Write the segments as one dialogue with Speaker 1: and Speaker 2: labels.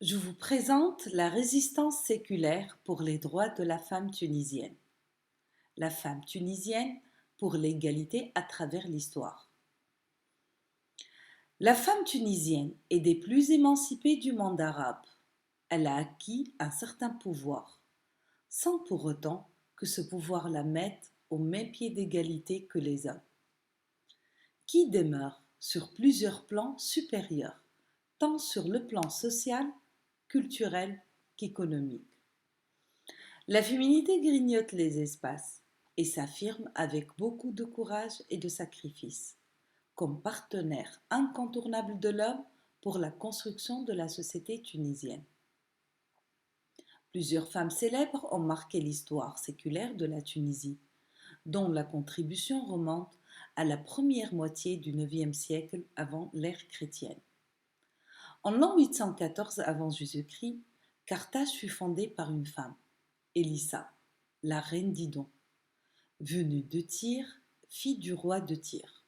Speaker 1: Je vous présente la résistance séculaire pour les droits de la femme tunisienne. La femme tunisienne pour l'égalité à travers l'histoire. La femme tunisienne est des plus émancipées du monde arabe. Elle a acquis un certain pouvoir, sans pour autant que ce pouvoir la mette au même pied d'égalité que les hommes, qui demeure sur plusieurs plans supérieurs, tant sur le plan social, culturel qu'économique. La féminité grignote les espaces et s'affirme avec beaucoup de courage et de sacrifice, comme partenaire incontournable de l'homme pour la construction de la société tunisienne. Plusieurs femmes célèbres ont marqué l'histoire séculaire de la Tunisie, dont la contribution remonte à la première moitié du IXe siècle avant l'ère chrétienne. En l'an 814 avant Jésus-Christ, Carthage fut fondée par une femme, Élissa, la reine d'Idon, venue de Tyr, fille du roi de Tyr.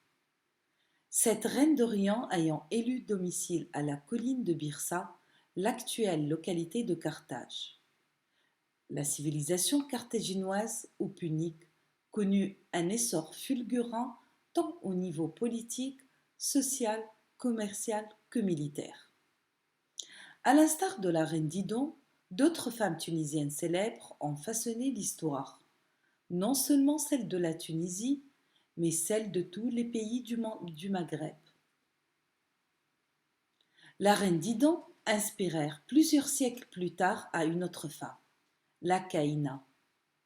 Speaker 1: Cette reine d'Orient ayant élu domicile à la colline de Byrsa, l'actuelle localité de Carthage. La civilisation carthaginoise ou punique connut un essor fulgurant tant au niveau politique, social, commercial que militaire. À l'instar de la reine Didon, d'autres femmes tunisiennes célèbres ont façonné l'histoire, non seulement celle de la Tunisie, mais celle de tous les pays du Maghreb. La reine Didon inspirèrent plusieurs siècles plus tard à une autre femme, la Caïna,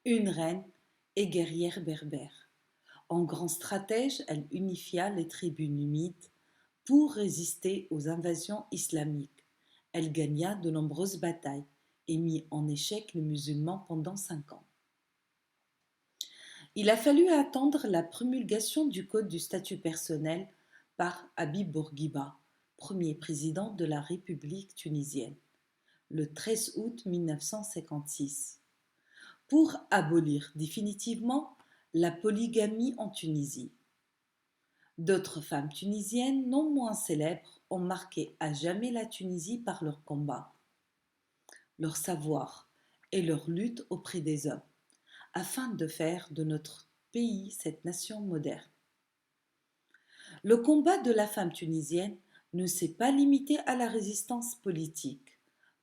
Speaker 1: une reine et guerrière berbère. En grand stratège, elle unifia les tribus numides pour résister aux invasions islamiques. Elle gagna de nombreuses batailles et mit en échec les musulmans pendant 5 ans. Il a fallu attendre la promulgation du Code du statut personnel par Habib Bourguiba, premier président de la République tunisienne, le 13 août 1956, pour abolir définitivement la polygamie en Tunisie. D'autres femmes tunisiennes non moins célèbres ont marqué à jamais la Tunisie par leur combat, leur savoir et leur lutte auprès des hommes, afin de faire de notre pays cette nation moderne. Le combat de la femme tunisienne ne s'est pas limité à la résistance politique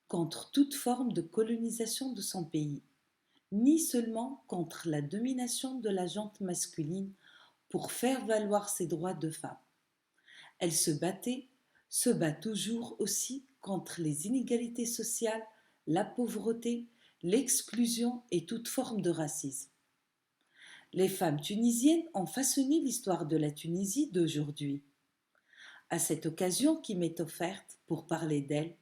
Speaker 1: contre toute forme de colonisation de son pays, ni seulement contre la domination de la gente masculine pour faire valoir ses droits de femme. Elle se bat toujours aussi contre les inégalités sociales, la pauvreté, l'exclusion et toute forme de racisme. Les femmes tunisiennes ont façonné l'histoire de la Tunisie d'aujourd'hui. À cette occasion qui m'est offerte pour parler d'elles,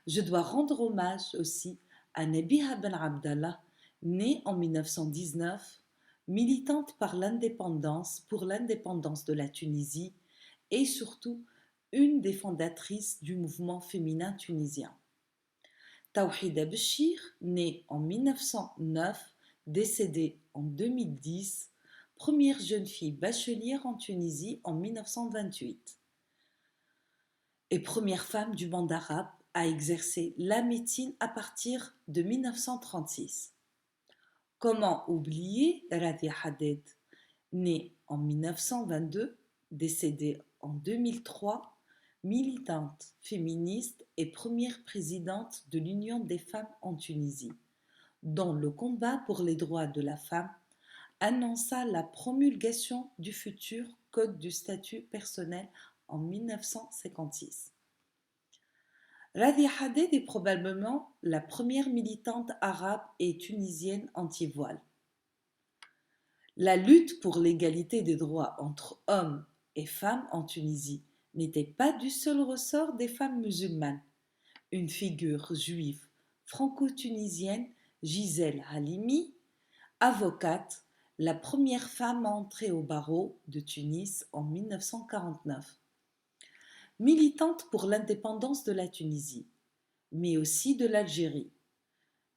Speaker 1: je dois rendre hommage aussi à Nabiha Ben Abdallah, née en 1919, militante pour l'indépendance de la Tunisie et surtout une des fondatrices du mouvement féminin tunisien. Tawhida Béchir, née en 1909, décédée en 2010, première jeune fille bachelière en Tunisie en 1928 et première femme du monde arabe à exercer la médecine à partir de 1936. Comment oublier Radia Haded, née en 1922, décédée en 2003, militante féministe et première présidente de l'Union des femmes en Tunisie, dont le combat pour les droits de la femme annonça la promulgation du futur Code du statut personnel en 1956. Radia Haded est probablement la première militante arabe et tunisienne anti-voile. La lutte pour l'égalité des droits entre hommes et femmes en Tunisie n'était pas du seul ressort des femmes musulmanes. Une figure juive franco-tunisienne, Gisèle Halimi, avocate, la première femme à entrer au barreau de Tunis en 1949. Militante pour l'indépendance de la Tunisie, mais aussi de l'Algérie.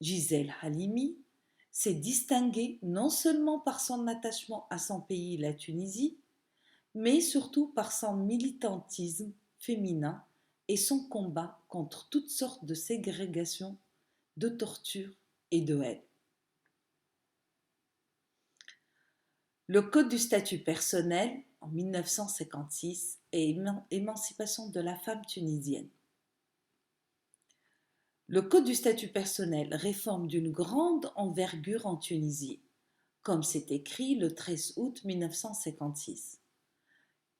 Speaker 1: Gisèle Halimi s'est distinguée non seulement par son attachement à son pays, la Tunisie, mais surtout par son militantisme féminin et son combat contre toutes sortes de ségrégation, de torture et de haine. Le Code du statut personnel en 1956 et émancipation de la femme tunisienne. Le Code du statut personnel réforme d'une grande envergure en Tunisie, comme c'est écrit le 13 août 1956,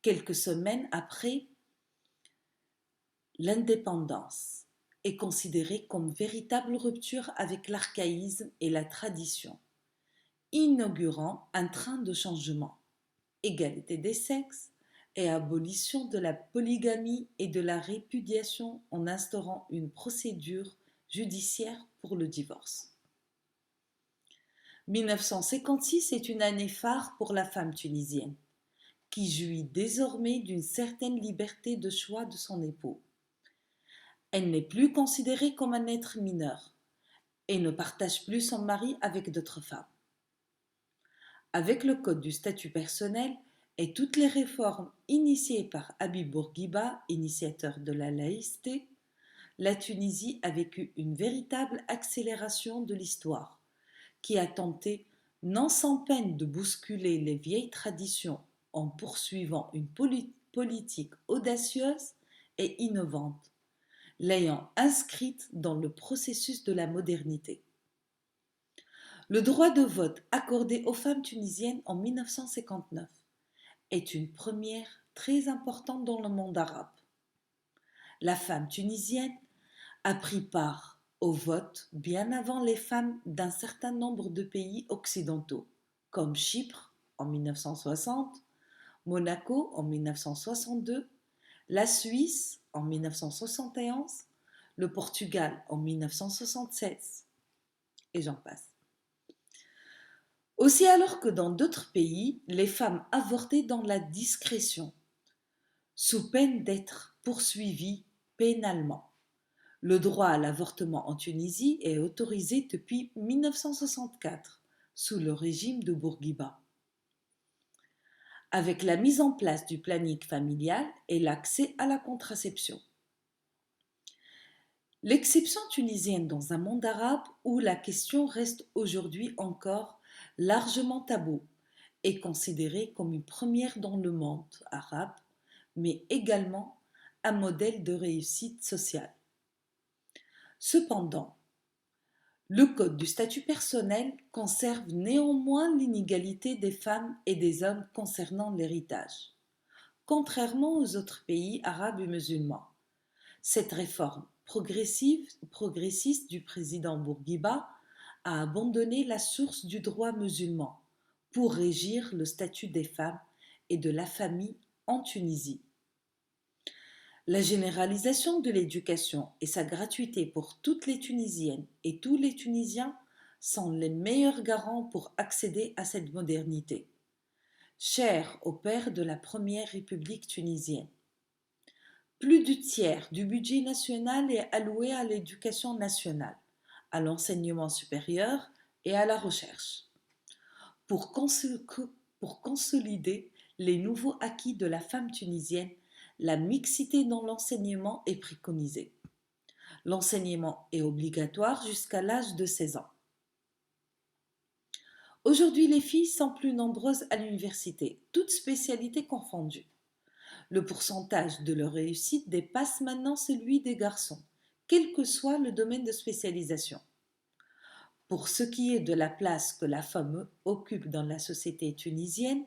Speaker 1: quelques semaines après l'indépendance, est considéré comme véritable rupture avec l'archaïsme et la tradition, inaugurant un train de changement, égalité des sexes et abolition de la polygamie et de la répudiation en instaurant une procédure judiciaire pour le divorce. 1956 est une année phare pour la femme tunisienne, qui jouit désormais d'une certaine liberté de choix de son époux. Elle n'est plus considérée comme un être mineur et ne partage plus son mari avec d'autres femmes. Avec le Code du statut personnel et toutes les réformes initiées par Habib Bourguiba, initiateur de la laïcité, la Tunisie a vécu une véritable accélération de l'histoire, qui a tenté, non sans peine, de bousculer les vieilles traditions en poursuivant une politique audacieuse et innovante, l'ayant inscrite dans le processus de la modernité. Le droit de vote accordé aux femmes tunisiennes en 1959 est une première très importante dans le monde arabe. La femme tunisienne a pris part au vote bien avant les femmes d'un certain nombre de pays occidentaux, comme Chypre en 1960, Monaco en 1962, la Suisse en 1971, le Portugal en 1976, et j'en passe. Aussi alors que dans d'autres pays, les femmes avortaient dans la discrétion, sous peine d'être poursuivies pénalement. Le droit à l'avortement en Tunisie est autorisé depuis 1964, sous le régime de Bourguiba, avec la mise en place du planning familial et l'accès à la contraception. L'exception tunisienne dans un monde arabe où la question reste aujourd'hui encore largement taboue est considérée comme une première dans le monde arabe, mais également un modèle de réussite sociale. Cependant, le Code du statut personnel conserve néanmoins l'inégalité des femmes et des hommes concernant l'héritage, contrairement aux autres pays arabes et musulmans. Cette réforme progressiste du président Bourguiba a abandonné la source du droit musulman pour régir le statut des femmes et de la famille en Tunisie. La généralisation de l'éducation et sa gratuité pour toutes les Tunisiennes et tous les Tunisiens sont les meilleurs garants pour accéder à cette modernité, chère au père de la première République tunisienne. Plus du tiers du budget national est alloué à l'éducation nationale, à l'enseignement supérieur et à la recherche. Pour consolider les nouveaux acquis de la femme tunisienne, la mixité dans l'enseignement est préconisée. L'enseignement est obligatoire jusqu'à l'âge de 16 ans. Aujourd'hui, les filles sont plus nombreuses à l'université, toutes spécialités confondues. Le pourcentage de leur réussite dépasse maintenant celui des garçons, quel que soit le domaine de spécialisation. Pour ce qui est de la place que la femme occupe dans la société tunisienne,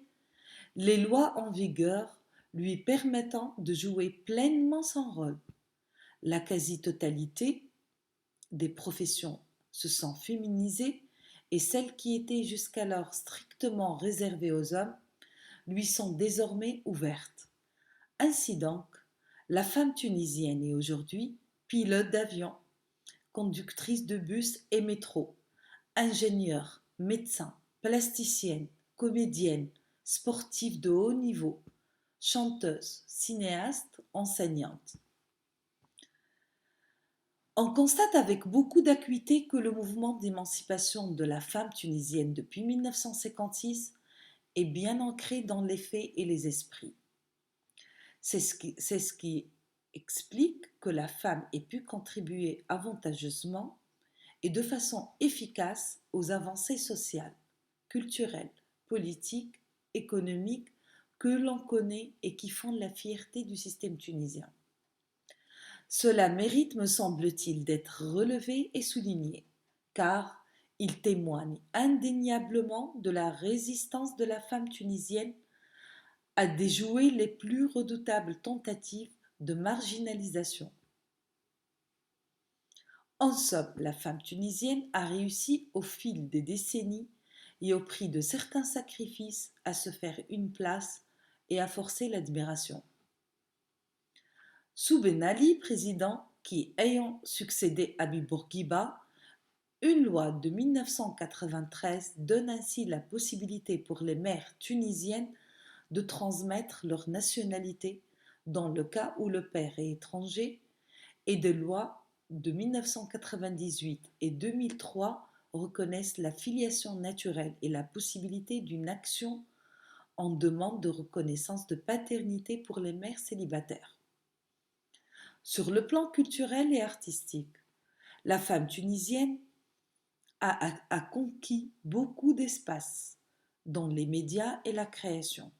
Speaker 1: les lois en vigueur lui permettant de jouer pleinement son rôle. La quasi-totalité des professions se sont féminisées et celles qui étaient jusqu'alors strictement réservées aux hommes lui sont désormais ouvertes. Ainsi donc, la femme tunisienne est aujourd'hui pilote d'avion, conductrice de bus et métro, ingénieure, médecin, plasticienne, comédienne, sportive de haut niveau, chanteuse, cinéaste, enseignante. On constate avec beaucoup d'acuité que le mouvement d'émancipation de la femme tunisienne depuis 1956 est bien ancré dans les faits et les esprits. C'est ce qui explique que la femme ait pu contribuer avantageusement et de façon efficace aux avancées sociales, culturelles, politiques, économiques que l'on connaît et qui font la fierté du système tunisien. Cela mérite, me semble-t-il, d'être relevé et souligné, car il témoigne indéniablement de la résistance de la femme tunisienne à déjouer les plus redoutables tentatives de marginalisation. En somme, la femme tunisienne a réussi au fil des décennies et au prix de certains sacrifices à se faire une place et à forcer l'admiration. Sous Ben Ali, président, qui, ayant succédé à Habib Bourguiba, une loi de 1993 donne ainsi la possibilité pour les mères tunisiennes de transmettre leur nationalité dans le cas où le père est étranger, et des lois de 1998 et 2003 reconnaissent la filiation naturelle et la possibilité d'une action en demande de reconnaissance de paternité pour les mères célibataires. Sur le plan culturel et artistique, la femme tunisienne a conquis beaucoup d'espace dans les médias et la création,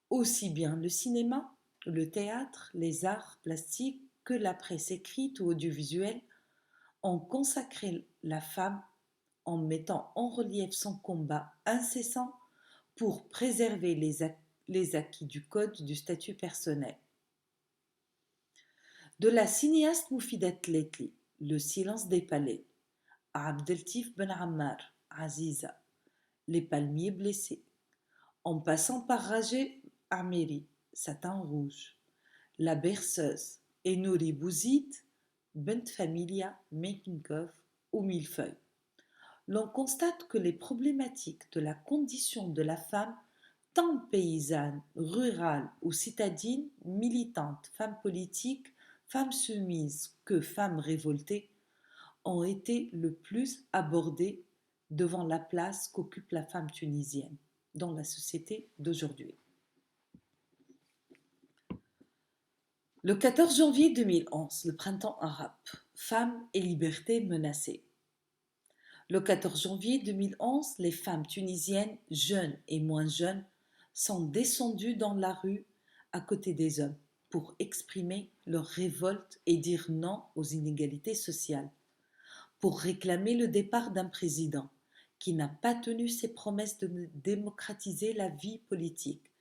Speaker 1: aussi bien le cinéma, le théâtre, les arts plastiques que la presse écrite ou audiovisuelle ont consacré la femme en mettant en relief son combat incessant pour préserver les acquis du code du statut personnel. De la cinéaste Moufidat Letli, Le silence des palais, à Abdeltif Ben Ammar, Aziza, Les palmiers blessés, en passant par Rajé Amiri, Satin rouge, La berceuse et Nouri Bouzid, Bent Familia, Making of ou Millefeuille. L'on constate que les problématiques de la condition de la femme, tant paysanne, rurale ou citadine, militante, femme politique, femme soumise que femme révoltée, ont été le plus abordées devant la place qu'occupe la femme tunisienne dans la société d'aujourd'hui. Le 14 janvier 2011, le printemps arabe, femmes et liberté menacées. Le 14 janvier 2011, les femmes tunisiennes, jeunes et moins jeunes, sont descendues dans la rue à côté des hommes pour exprimer leur révolte et dire non aux inégalités sociales, pour réclamer le départ d'un président qui n'a pas tenu ses promesses de démocratiser la vie politique,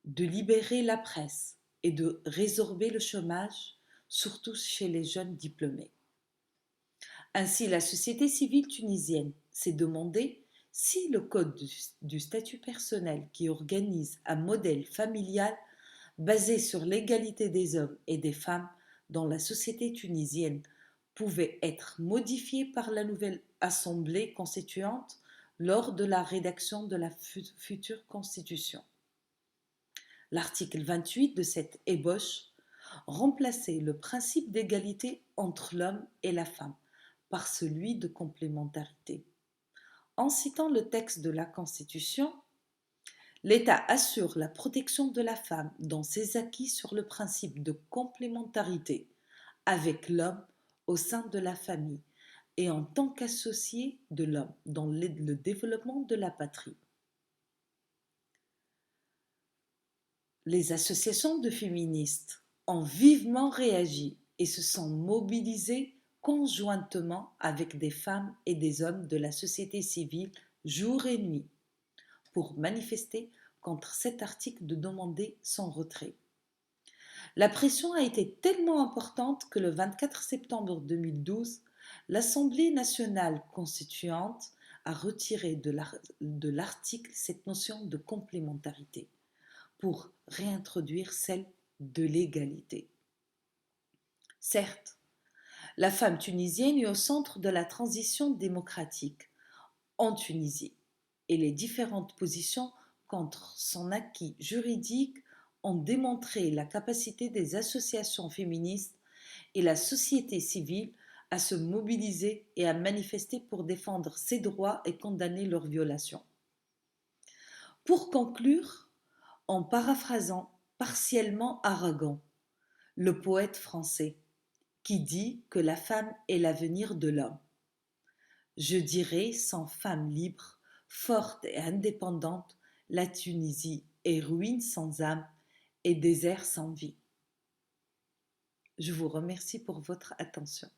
Speaker 1: de libérer la presse et de résorber le chômage, surtout chez les jeunes diplômés. Ainsi, la société civile tunisienne s'est demandé si le code du statut personnel qui organise un modèle familial basé sur l'égalité des hommes et des femmes dans la société tunisienne pouvait être modifié par la nouvelle assemblée constituante lors de la rédaction de la future constitution. L'article 28 de cette ébauche remplaçait le principe d'égalité entre l'homme et la femme par celui de complémentarité. En citant le texte de la Constitution, l'État assure la protection de la femme dans ses acquis sur le principe de complémentarité avec l'homme au sein de la famille et en tant qu'associé de l'homme dans le développement de la patrie. Les associations de féministes ont vivement réagi et se sont mobilisées conjointement avec des femmes et des hommes de la société civile jour et nuit pour manifester contre cet article de demander son retrait. La pression a été tellement importante que le 24 septembre 2012, l'Assemblée nationale constituante a retiré de l'article cette notion de complémentarité pour réintroduire celle de l'égalité. Certes, la femme tunisienne est au centre de la transition démocratique en Tunisie et les différentes positions contre son acquis juridique ont démontré la capacité des associations féministes et la société civile à se mobiliser et à manifester pour défendre ses droits et condamner leurs violations. Pour conclure, en paraphrasant partiellement Aragon, le poète français, qui dit que la femme est l'avenir de l'homme. Je dirais, sans femme libre, forte et indépendante, la Tunisie est ruine sans âme et désert sans vie. Je vous remercie pour votre attention.